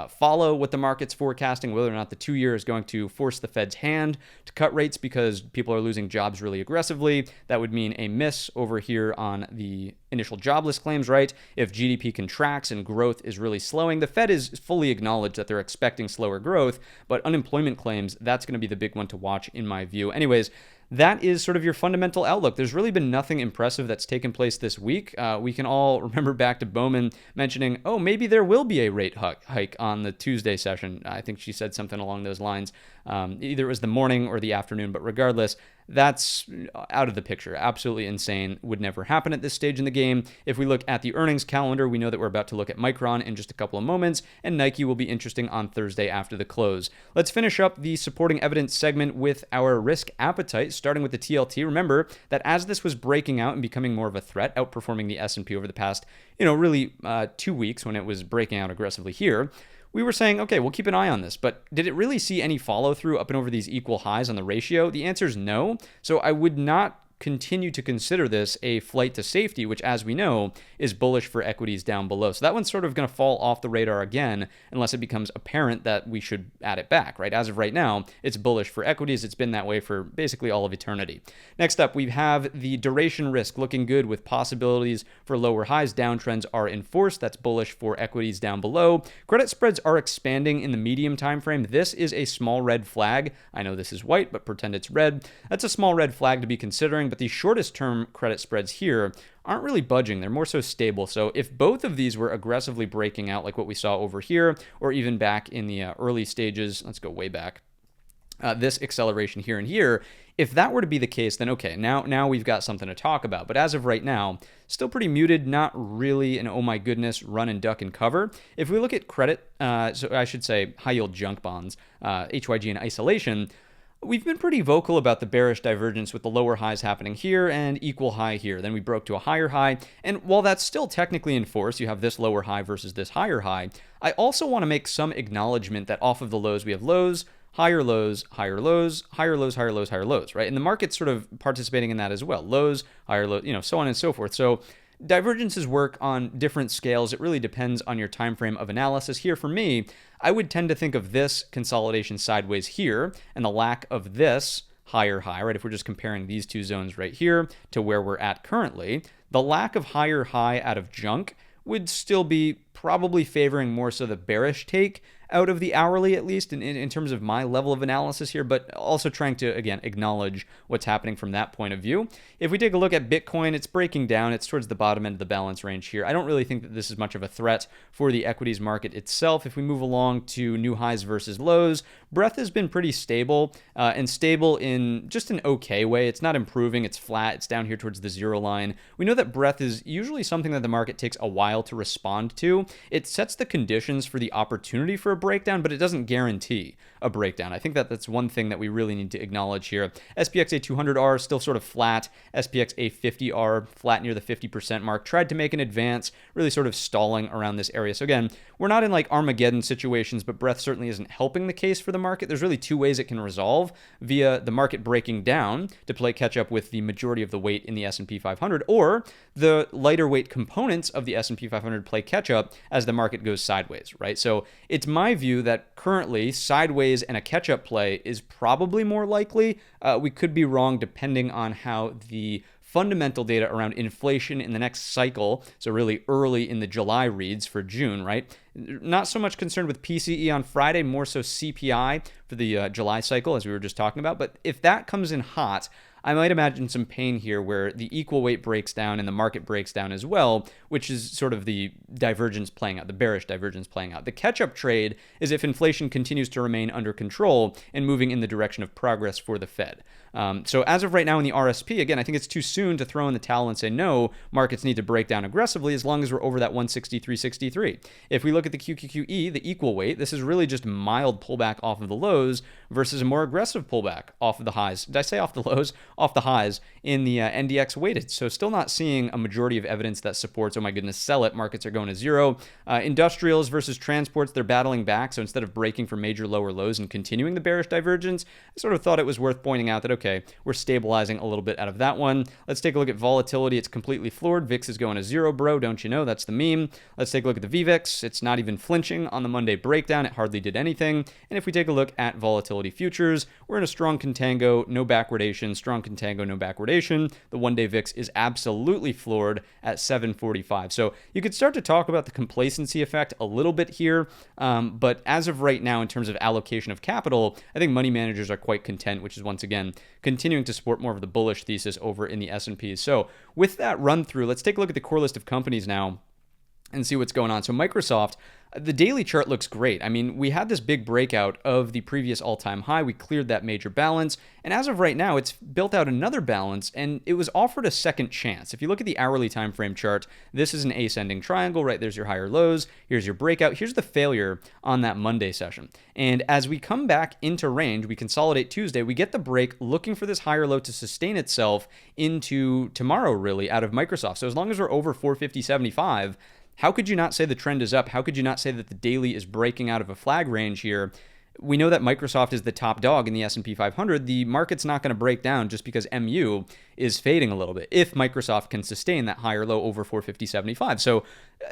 follow what the market's forecasting, whether or not the 2-year is going to force the Fed's hand to cut rates because people are losing jobs really aggressively. That would mean a miss over here on the initial jobless claims, right? If GDP contracts and growth is really slowing, the Fed is fully acknowledged that they're expecting slower growth, but unemployment claims, that's going to be the big one to watch in my view. Anyways, that is sort of your fundamental outlook. There's really been nothing impressive that's taken place this week. We can all remember back to Bowman mentioning, oh, maybe there will be a rate hike on the Tuesday session. I think she said something along those lines. Either it was the morning or the afternoon, but regardless, that's out of the picture. Absolutely insane. Would never happen at this stage in the game. If we look at the earnings calendar, we know that we're about to look at Micron in just a couple of moments, and Nike will be interesting on Thursday after the close. Let's finish up the supporting evidence segment with our risk appetite, starting with the TLT. Remember that as this was breaking out and becoming more of a threat, outperforming the S&P over the past, really 2 weeks when it was breaking out aggressively here, we were saying, okay, we'll keep an eye on this, but did it really see any follow through up and over these equal highs on the ratio? The answer is no. So I would not continue to consider this a flight to safety, which, as we know, is bullish for equities down below. So that one's sort of going to fall off the radar again, unless it becomes apparent that we should add it back, right? As of right now, it's bullish for equities. It's been that way for basically all of eternity. Next up, we have the duration risk looking good with possibilities for lower highs. Downtrends are enforced. That's bullish for equities down below. Credit spreads are expanding in the medium time frame. This is a small red flag. I know this is white, but pretend it's red. That's a small red flag to be considering, but the shortest term credit spreads here aren't really budging. They're more so stable. So if both of these were aggressively breaking out like what we saw over here, or even back in the early stages, let's go way back, this acceleration here and here, if that were to be the case, then okay, now we've got something to talk about. But as of right now, still pretty muted, not really an oh my goodness run and duck and cover. If we look at credit, so I should say high yield junk bonds, HYG in isolation, we've been pretty vocal about the bearish divergence with the lower highs happening here and equal high here. Then we broke to a higher high. And while that's still technically in force, you have this lower high versus this higher high, I also want to make some acknowledgement that off of the lows, we have lows, higher lows, higher lows, higher lows, higher lows, higher lows, right? And the market's sort of participating in that as well. Lows, higher lows, so on and so forth. So divergences work on different scales. It really depends on your time frame of analysis. Here for me, I would tend to think of this consolidation sideways here and the lack of this higher high, right? If we're just comparing these two zones right here to where we're at currently, the lack of higher high out of junk would still be probably favoring more so the bearish take out of the hourly, at least in terms of my level of analysis here, but also trying to, again, acknowledge what's happening from that point of view. If we take a look at Bitcoin, it's breaking down. It's towards the bottom end of the balance range here. I don't really think that this is much of a threat for the equities market itself. If we move along to new highs versus lows, breadth has been pretty stable and stable in just an okay way. It's not improving. It's flat. It's down here towards the zero line. We know that breadth is usually something that the market takes a while to respond to. It sets the conditions for the opportunity for a breakdown, but it doesn't guarantee a breakdown. I think that that's one thing that we really need to acknowledge here. SPX A200R still sort of flat. SPX A50R flat near the 50% mark. Tried to make an advance, really sort of stalling around this area. So again, we're not in like Armageddon situations, but breadth certainly isn't helping the case for the market. There's really two ways it can resolve: via the market breaking down to play catch up with the majority of the weight in the S&P 500, or the lighter weight components of the S&P 500 play catch up as the market goes sideways, right? So it's my view that currently sideways and a catch up play is probably more likely. We could be wrong depending on how the fundamental data around inflation in the next cycle, so really early in the July reads for June, right? Not so much concerned with PCE on Friday, more so CPI for the July cycle, as we were just talking about. But if that comes in hot, I might imagine some pain here where the equal weight breaks down and the market breaks down as well, which is sort of the divergence playing out, the bearish divergence playing out. The catch-up trade is if inflation continues to remain under control and moving in the direction of progress for the Fed. So as of right now in the RSP, again, I think it's too soon to throw in the towel and say, no, markets need to break down aggressively as long as we're over that 163.63. If we look at the QQQE, the equal weight, this is really just mild pullback off of the lows versus a more aggressive pullback off of the highs. Did I say off the lows? Off the highs in the NDX weighted. So still not seeing a majority of evidence that supports, oh my goodness, sell it. Markets are going to zero. Industrials versus transports, they're battling back. So instead of breaking for major lower lows and continuing the bearish divergence, I sort of thought it was worth pointing out that, okay, we're stabilizing a little bit out of that one. Let's take a look at volatility. It's completely floored. VIX is going to zero, bro. Don't you know? That's the meme. Let's take a look at the VVIX. It's not even flinching on the Monday breakdown. It hardly did anything. And if we take a look at volatility futures, we're in a strong contango, no backwardation, strong contango, no backwardation. The one-day VIX is absolutely floored at 745. So you could start to talk about the complacency effect a little bit here. But as of right now, in terms of allocation of capital, I think money managers are quite content, which is once again continuing to support more of the bullish thesis over in the S&P. So with that run through, let's take a look at the core list of companies now and see what's going on. So Microsoft, the daily chart looks great. I mean, we had this big breakout of the previous all-time high. We cleared that major balance. And as of right now, it's built out another balance, and it was offered a second chance. If you look at the hourly time frame chart, this is an ascending triangle, right? There's your higher lows. Here's your breakout. Here's the failure on that Monday session. And as we come back into range, we consolidate Tuesday, we get the break looking for this higher low to sustain itself into tomorrow, really, out of Microsoft. So as long as we're over 450.75, how could you not say the trend is up? How could you not say that the daily is breaking out of a flag range here? We know that Microsoft is the top dog in the S&P 500. The market's not going to break down just because MU is fading a little bit if Microsoft can sustain that higher low over 450.75. So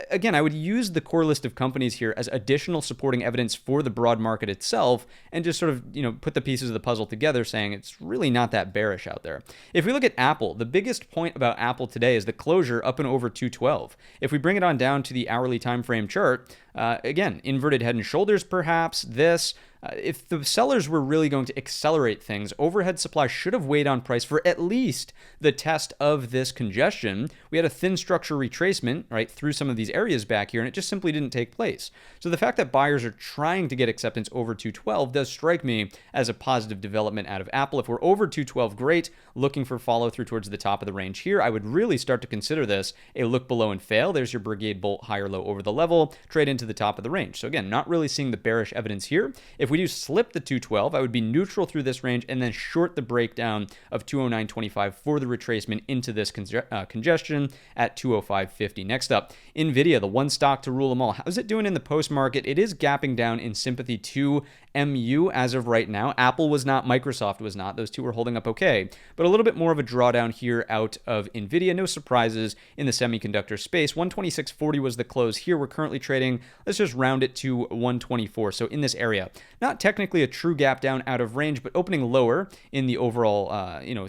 again, I would use the core list of companies here as additional supporting evidence for the broad market itself and just sort of, put the pieces of the puzzle together saying it's really not that bearish out there. If we look at Apple, the biggest point about Apple today is the closure up and over 212. If we bring it on down to the hourly time frame chart, again, inverted head and shoulders perhaps, this. If the sellers were really going to accelerate things, overhead supply should have weighed on price for at least the test of this congestion. We had a thin structure retracement, right, through some of these areas back here, and it just simply didn't take place. So the fact that buyers are trying to get acceptance over 212 does strike me as a positive development out of Apple. If we're over 212, great. Looking for follow through towards the top of the range here, I would really start to consider this a look below and fail. There's your Brigade Bolt higher low over the level, trade into the top of the range. So again, not really seeing the bearish evidence here. If we do slip the 212, I would be neutral through this range and then short the breakdown of 209.25 for the retracement into this congestion at 205.50. Next up, NVIDIA, the one stock to rule them all. How's it doing in the post market? It is gapping down in sympathy to MU as of right now. Apple was not, Microsoft was not. Those two were holding up okay. But a little bit more of a drawdown here out of NVIDIA. No surprises in the semiconductor space. 126.40 was the close here. We're currently trading, let's just round it to 124. So in this area, not technically a true gap down out of range, but opening lower in the overall,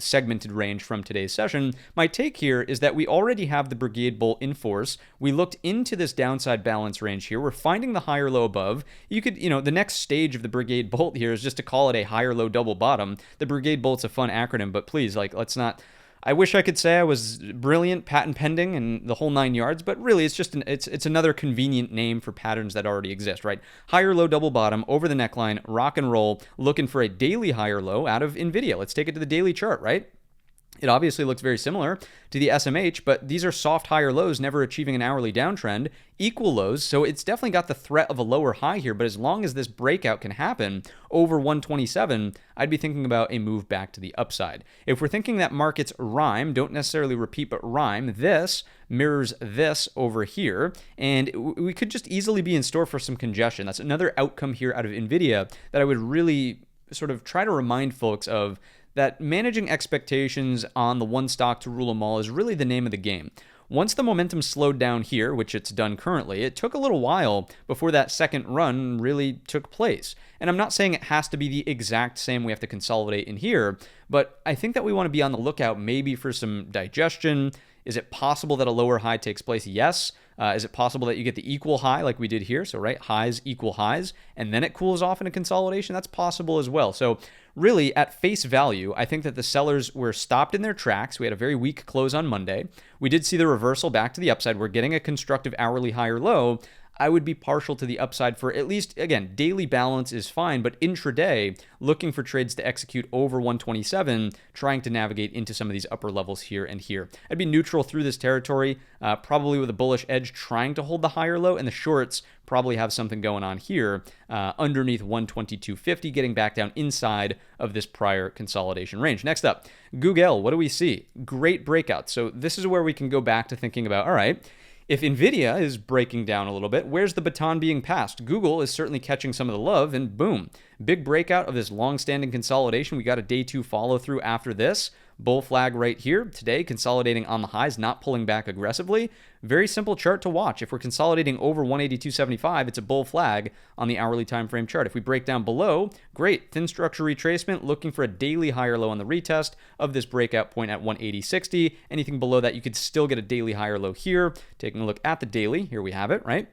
segmented range from today's session. My take here is that we already have the Brigade bolt in force. We looked into this downside balance range here. We're finding the higher low above. You could, the next stage of the Brigade bolt here is just to call it a higher low double bottom. The Brigade bolt's a fun acronym, but please, let's not. I wish I could say I was brilliant, patent pending, and the whole 9 yards, but really it's just it's another convenient name for patterns that already exist, right? Higher low double bottom over the neckline, rock and roll, looking for a daily higher low out of NVIDIA. Let's take it to the daily chart, right? It obviously looks very similar to the SMH, but these are soft higher lows, never achieving an hourly downtrend, equal lows, so it's definitely got the threat of a lower high here, but as long as this breakout can happen over 127, I'd be thinking about a move back to the upside. If we're thinking that markets rhyme, don't necessarily repeat, but rhyme, this mirrors this over here, and we could just easily be in store for some congestion. That's another outcome here out of NVIDIA that I would really sort of try to remind folks of, that managing expectations on the one stock to rule them all is really the name of the game. Once the momentum slowed down here, which it's done currently, it took a little while before that second run really took place. And I'm not saying it has to be the exact same, we have to consolidate in here, but I think that we want to be on the lookout maybe for some digestion. Is it possible that a lower high takes place? Yes. Is it possible that you get the equal high like we did here? So, right, highs equal highs, and then it cools off in a consolidation? That's possible as well. So, really, at face value, I think that the sellers were stopped in their tracks. We had a very weak close on Monday. We did see the reversal back to the upside. We're getting a constructive hourly higher low. I would be partial to the upside for at least, again, daily balance is fine, but intraday, looking for trades to execute over 127, trying to navigate into some of these upper levels here and here. I'd be neutral through this territory, probably with a bullish edge trying to hold the higher low, and the shorts probably have something going on here underneath 122.50, getting back down inside of this prior consolidation range. Next up, GOOGL, what do we see? Great breakout. So this is where we can go back to thinking about, all right, if NVIDIA is breaking down a little bit, where's the baton being passed? Google is certainly catching some of the love, and boom, big breakout of this long-standing consolidation. We got a day 2 follow-through after this. Bull flag right here. Today, consolidating on the highs, not pulling back aggressively. Very simple chart to watch. If we're consolidating over 182.75, it's a bull flag on the hourly time frame chart. If we break down below, great. Thin structure retracement, looking for a daily higher low on the retest of this breakout point at 180.60. Anything below that, you could still get a daily higher low here. Taking a look at the daily, here we have it, right?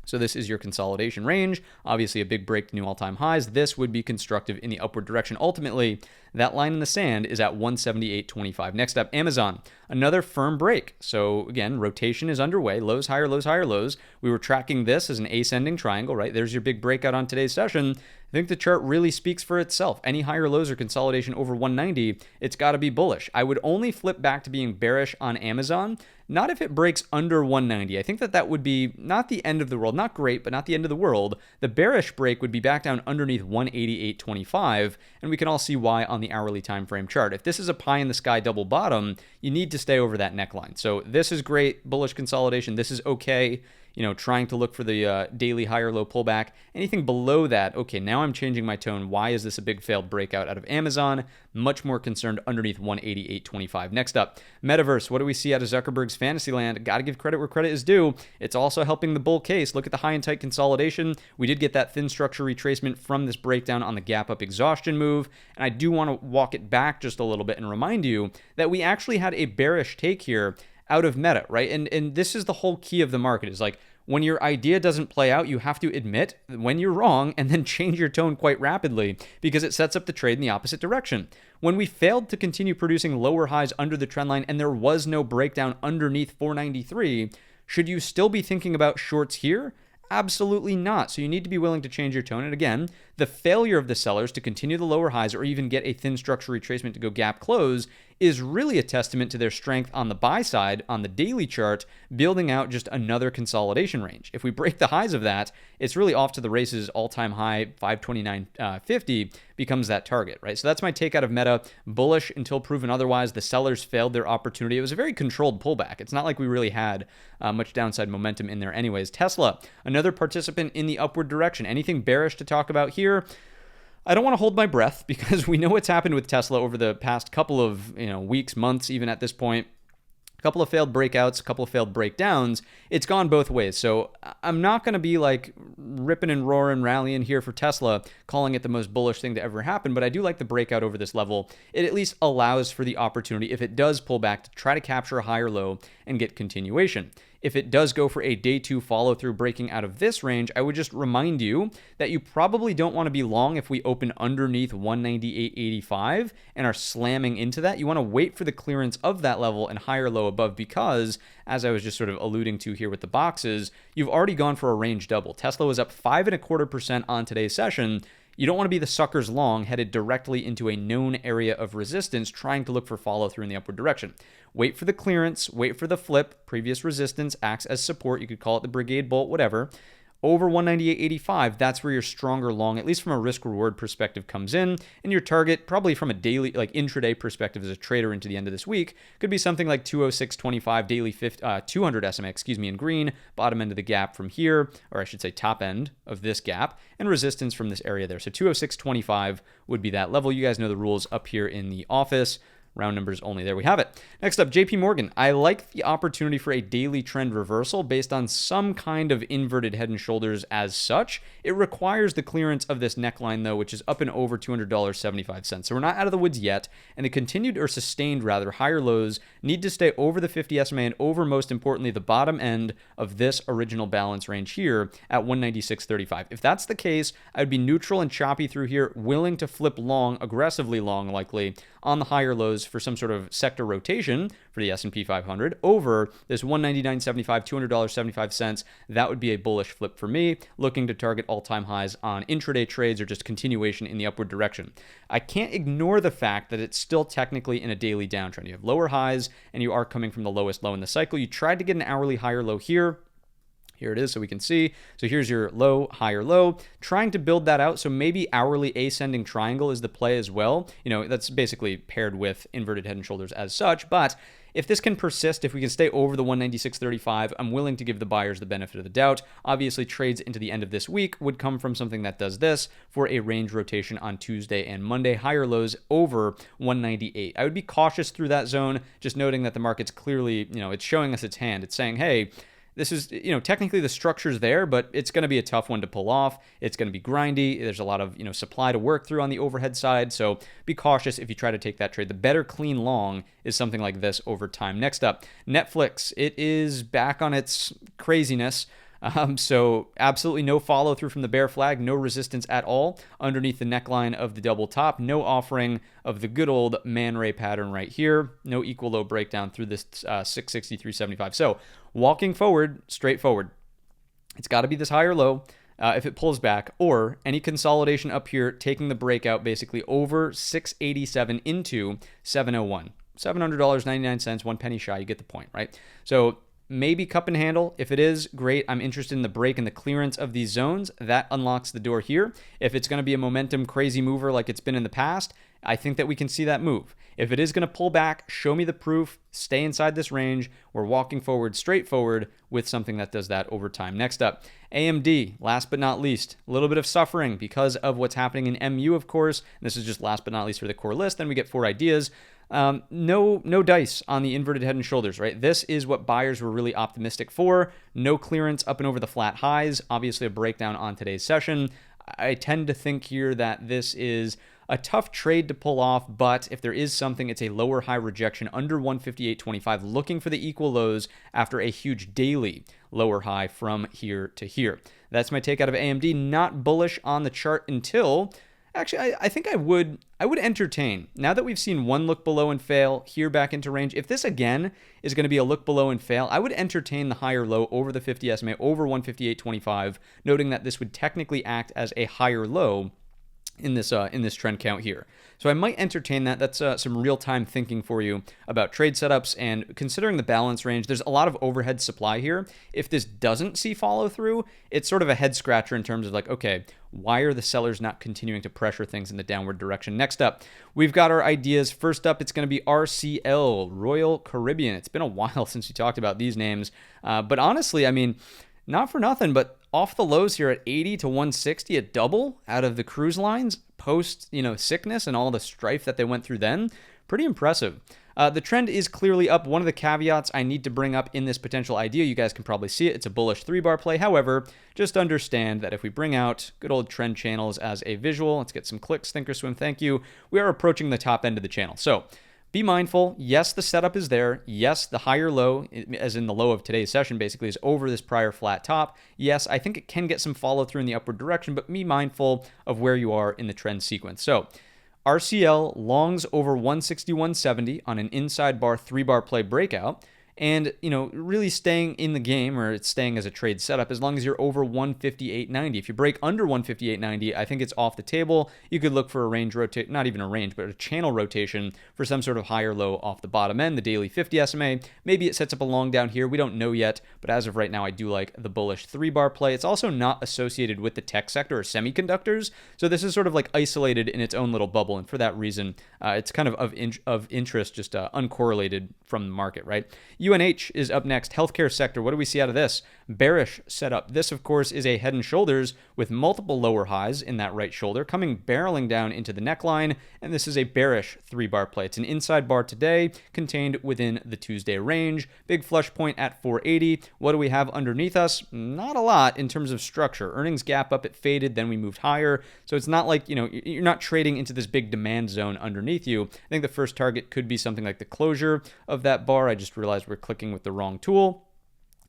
So this is your consolidation range. Obviously, a big break to new all-time highs. This would be constructive in the upward direction. Ultimately, that line in the sand is at 178.25. Next up, Amazon, another firm break. So again, rotation is underway. Lows, higher lows, higher lows. We were tracking this as an ascending triangle, right? There's your big breakout on today's session. I think the chart really speaks for itself. Any higher lows or consolidation over 190, it's got to be bullish. I would only flip back to being bearish on Amazon, not if it breaks under 190. I think that would be not the end of the world, not great, but not the end of the world. The bearish break would be back down underneath 188.25, and we can all see why on the hourly time frame chart. If this is a pie in the sky double bottom, you need to stay over that neckline. So this is great, bullish consolidation. This is okay. Trying to look for the daily higher low pullback. Anything below that, okay, now I'm changing my tone. Why is this a big failed breakout out of Amazon? Much more concerned underneath 188.25. Next up, Metaverse. What do we see out of Zuckerberg's Fantasyland? Got to give credit where credit is due. It's also helping the bull case. Look at the high and tight consolidation. We did get that thin structure retracement from this breakdown on the gap up exhaustion move. And I do want to walk it back just a little bit and remind you that we actually had a bearish take here out of Meta, right? And this is the whole key of the market, is like, when your idea doesn't play out, you have to admit when you're wrong and then change your tone quite rapidly, because it sets up the trade in the opposite direction. When we failed to continue producing lower highs under the trend line and there was no breakdown underneath 493, should you still be thinking about shorts here? Absolutely not. So you need to be willing to change your tone. And again, the failure of the sellers to continue the lower highs or even get a thin structure retracement to go gap close is really a testament to their strength on the buy side on the daily chart, building out just another consolidation range. If we break the highs of that, it's really off to the races. All-time high 529.50 becomes that target, right? So that's my take out of Meta. Bullish until proven otherwise. The sellers failed their opportunity. It was a very controlled pullback. It's not like we really had much downside momentum in there anyways. Tesla, another participant in the upward direction. Anything bearish to talk about here? here, I don't want to hold my breath because we know what's happened with Tesla over the past couple of weeks, months, even at this point. A couple of failed breakouts, a couple of failed breakdowns. It's gone both ways. So I'm not going to be like ripping and roaring, rallying here for Tesla, calling it the most bullish thing to ever happen. But I do like the breakout over this level. It at least allows for the opportunity, if it does pull back, to try to capture a higher low and get continuation. If it does go for a day 2 follow through breaking out of this range, I would just remind you that you probably don't want to be long if we open underneath 198.85 and are slamming into that. You want to wait for the clearance of that level and higher low above because, as I was just sort of alluding to here with the boxes, you've already gone for a range double. Tesla was up 5.25% on today's session. You don't want to be the suckers long headed directly into a known area of resistance trying to look for follow through in the upward direction. Wait for the clearance, wait for the flip. Previous resistance acts as support. You could call it the Brigade bolt, whatever. Over 198.85, that's where your stronger long, at least from a risk reward perspective, comes in. And your target, probably from a daily, like intraday perspective as a trader into the end of this week, could be something like 206.25 daily 200 SMA, in green, bottom end of the gap from here, or I should say top end of this gap, and resistance from this area there. So 206.25 would be that level. You guys know the rules up here in the office. Round numbers only. There we have it. Next up, JP Morgan. I like the opportunity for a daily trend reversal based on some kind of inverted head and shoulders as such. It requires the clearance of this neckline, though, which is up and over $200.75. So we're not out of the woods yet. And the continued or sustained, rather, higher lows need to stay over the 50 SMA and over, most importantly, the bottom end of this original balance range here at 196.35. If that's the case, I would be neutral and choppy through here, willing to flip long, aggressively long likely, on the higher lows for some sort of sector rotation for the S&P 500 over this 199.75, $200.75. That would be a bullish flip for me, looking to target all-time highs on intraday trades or just continuation in the upward direction. I can't ignore the fact that it's still technically in a daily downtrend. You have lower highs and you are coming from the lowest low in the cycle. You tried to get an hourly higher low here. Here it is so we can see. So here's your low, higher low, trying to build that out. So maybe hourly ascending triangle is the play as well. That's basically paired with inverted head and shoulders as such. But if this can persist, if we can stay over the 196.35, I'm willing to give the buyers the benefit of the doubt. Obviously, trades into the end of this week would come from something that does this for a range rotation on Tuesday and Monday, higher lows over 198. I would be cautious through that zone, just noting that the market's clearly, it's showing us its hand. It's saying, hey, this is, technically the structure's there, but it's going to be a tough one to pull off. It's going to be grindy. There's a lot of, supply to work through on the overhead side. So be cautious if you try to take that trade. The better clean long is something like this over time. Next up, Netflix. It is back on its craziness. So absolutely no follow through from the bear flag, no resistance at all underneath the neckline of the double top, no offering of the good old Man Ray pattern right here, no equal low breakdown through this 663.75. So walking forward, straightforward. It's got to be this higher low if it pulls back, or any consolidation up here, taking the breakout basically over 687 into 701. $700.99, 1 penny shy, you get the point, right? So maybe cup and handle. If it is, great. I'm interested in the break and the clearance of these zones. That unlocks the door here. If it's going to be a momentum crazy mover like it's been in the past, I think that we can see that move. If it is going to pull back, show me the proof. Stay inside this range. We're walking forward, straight forward with something that does that over time. Next up, AMD, last but not least, a little bit of suffering because of what's happening in MU, of course. This is just last but not least for the core list. Then we get 4 ideas. No dice on the inverted head and shoulders, right? This is what buyers were really optimistic for. No clearance up and over the flat highs. Obviously a breakdown on today's session. I tend to think here that this is a tough trade to pull off, but if there is something, it's a lower high rejection under 158.25, looking for the equal lows after a huge daily lower high from here to here. That's my take out of AMD. Not bullish on the chart until... Actually, I think I would entertain, now that we've seen one look below and fail, here back into range, if this again is going to be a look below and fail, I would entertain the higher low over the 50 SMA, over 158.25, noting that this would technically act as a higher low in this trend count here. So I might entertain that. That's some real-time thinking for you about trade setups, and considering the balance range, there's a lot of overhead supply here. If this doesn't see follow through, it's sort of a head scratcher in terms of like, okay, why are the sellers not continuing to pressure things in the downward direction? Next up, we've got our ideas. First up, it's going to be RCL, Royal Caribbean. It's been a while since we talked about these names, but honestly, I mean, not for nothing, but off the lows here at 80 to 160, a double out of the cruise lines post, sickness and all the strife that they went through then. Pretty impressive. The trend is clearly up. One of the caveats I need to bring up in this potential idea, you guys can probably see it. It's a bullish 3-bar play. However, just understand that if we bring out good old trend channels as a visual, let's get some clicks, Thinkorswim, thank you. We are approaching the top end of the channel. So be mindful. Yes, the setup is there. Yes, the higher low, as in the low of today's session, basically is over this prior flat top. Yes, I think it can get some follow through in the upward direction, but be mindful of where you are in the trend sequence. So RCL longs over 161.70 on an inside bar 3-bar play breakout. And, really staying in the game, or it's staying as a trade setup, as long as you're over 158.90. If you break under 158.90, I think it's off the table. You could look for a range rotate, not even a range, but a channel rotation for some sort of higher low off the bottom end, the daily 50 SMA. Maybe it sets up a long down here. We don't know yet, but as of right now, I do like the bullish 3-bar play. It's also not associated with the tech sector or semiconductors. So this is sort of like isolated in its own little bubble. And for that reason, it's kind of interest, just uncorrelated from the market, right? UNH is up next. Healthcare sector. What do we see out of this? Bearish setup. This, of course, is a head and shoulders with multiple lower highs in that right shoulder, coming barreling down into the neckline. And this is a bearish 3-bar play. It's an inside bar today, contained within the Tuesday range. Big flush point at 480. What do we have underneath us? Not a lot in terms of structure. Earnings gap up, it faded, then we moved higher. So it's not like, you're not trading into this big demand zone underneath you. I think the first target could be something like the closure of that bar. I just realized we're clicking with the wrong tool.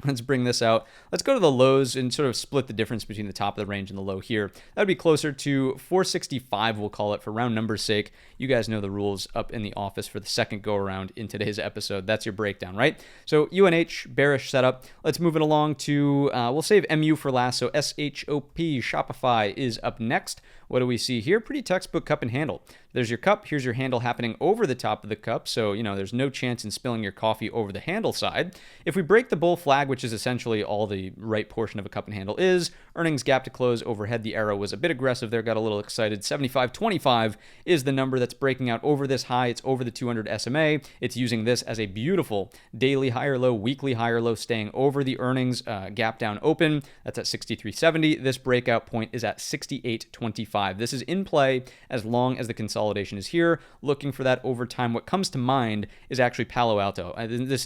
Let's bring this out. Let's go to the lows and sort of split the difference between the top of the range and the low here. That would be closer to 465, we'll call it, for round number's sake. You guys know the rules up in the office for the second go around in today's episode. That's your breakdown, right? So UNH, bearish setup. Let's move it along to, we'll save MU for last. So SHOP, Shopify is up next. What do we see here? Pretty textbook cup and handle. There's your cup. Here's your handle happening over the top of the cup. So, there's no chance in spilling your coffee over the handle side. If we break the bull flag, which is essentially all the right portion of a cup and handle is, earnings gap to close overhead. The arrow was a bit aggressive there, got a little excited. 75.25 is the number that's breaking out over this high. It's over the 200 SMA. It's using this as a beautiful daily higher low, weekly higher low, staying over the earnings gap down open. That's at 63.70. This breakout point is at 68.25. This is in play as long as the consolidation is here. Looking for that over time. What comes to mind is actually Palo Alto. This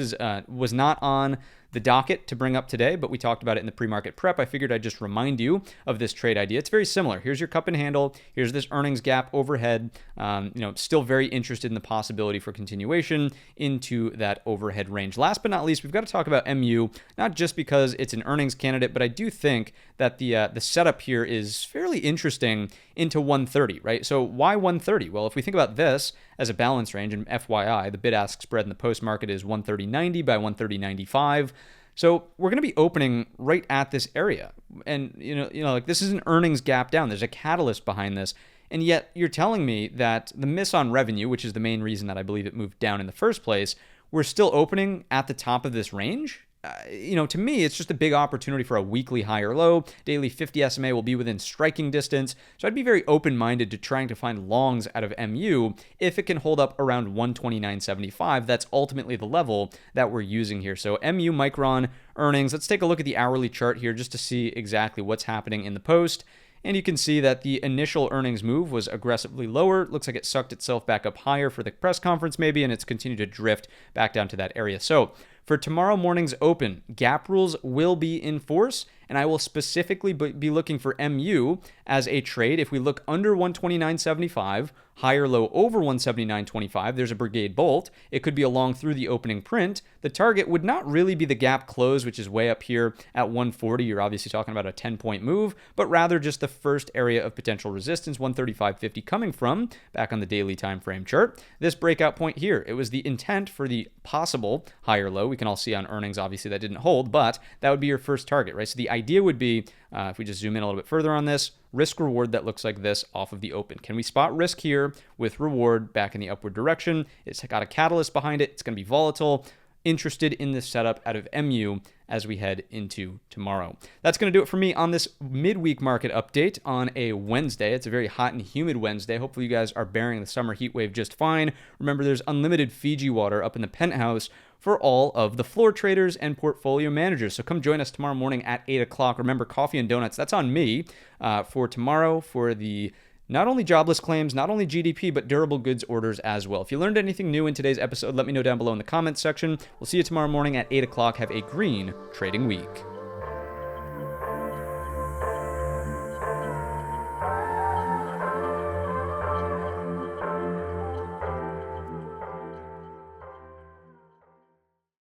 was not on the docket to bring up today, but we talked about it in the pre-market prep. I figured I'd just remind you of this trade idea. It's very similar. Here's your cup and handle. Here's this earnings gap overhead. Still very interested in the possibility for continuation into that overhead range. Last but not least, we've got to talk about MU, not just because it's an earnings candidate, but I do think that the setup here is fairly interesting into 130, right? So why 130? Well, if we think about this as a balance range, and FYI, the bid-ask spread in the post-market is 130.90 by 130.95. So we're going to be opening right at this area. And, this is an earnings gap down. There's a catalyst behind this. And yet you're telling me that the miss on revenue, which is the main reason that I believe it moved down in the first place, we're still opening at the top of this range? To me, it's just a big opportunity for a weekly higher low. Daily 50 SMA will be within striking distance. So I'd be very open-minded to trying to find longs out of MU if it can hold up around 129.75. That's ultimately the level that we're using here. So MU Micron earnings. Let's take a look at the hourly chart here just to see exactly what's happening in the post. And you can see that the initial earnings move was aggressively lower. Looks like it sucked itself back up higher for the press conference maybe, and it's continued to drift back down to that area. So for tomorrow morning's open, gap rules will be in force, and I will specifically be looking for MU as a trade. If we look under 129.75, higher low over 179.25, there's a Brigade bolt. It could be along through the opening print. The target would not really be the gap close, which is way up here at 140. You're obviously talking about a 10-point move, but rather just the first area of potential resistance, 135.50, coming from back on the daily time frame chart. This breakout point here, it was the intent for the possible higher low. We can all see on earnings, obviously, that didn't hold, but that would be your first target, right? So the idea would be, if we just zoom in a little bit further on this, risk reward that looks like this off of the open. Can we spot risk here with reward back in the upward direction? It's got a catalyst behind it. It's going to be volatile. interested in this setup out of MU as we head into tomorrow. That's going to do it for me on this midweek market update on a Wednesday. It's a very hot and humid Wednesday. Hopefully you guys are bearing the summer heat wave just fine. Remember, there's unlimited Fiji water up in the penthouse for all of the floor traders and portfolio managers. So come join us tomorrow morning at 8 o'clock. Remember, coffee and donuts, that's on me for tomorrow for the not only jobless claims, not only GDP, but durable goods orders as well. If you learned anything new in today's episode, let me know down below in the comments section. We'll see you tomorrow morning at 8 o'clock. Have a green trading week.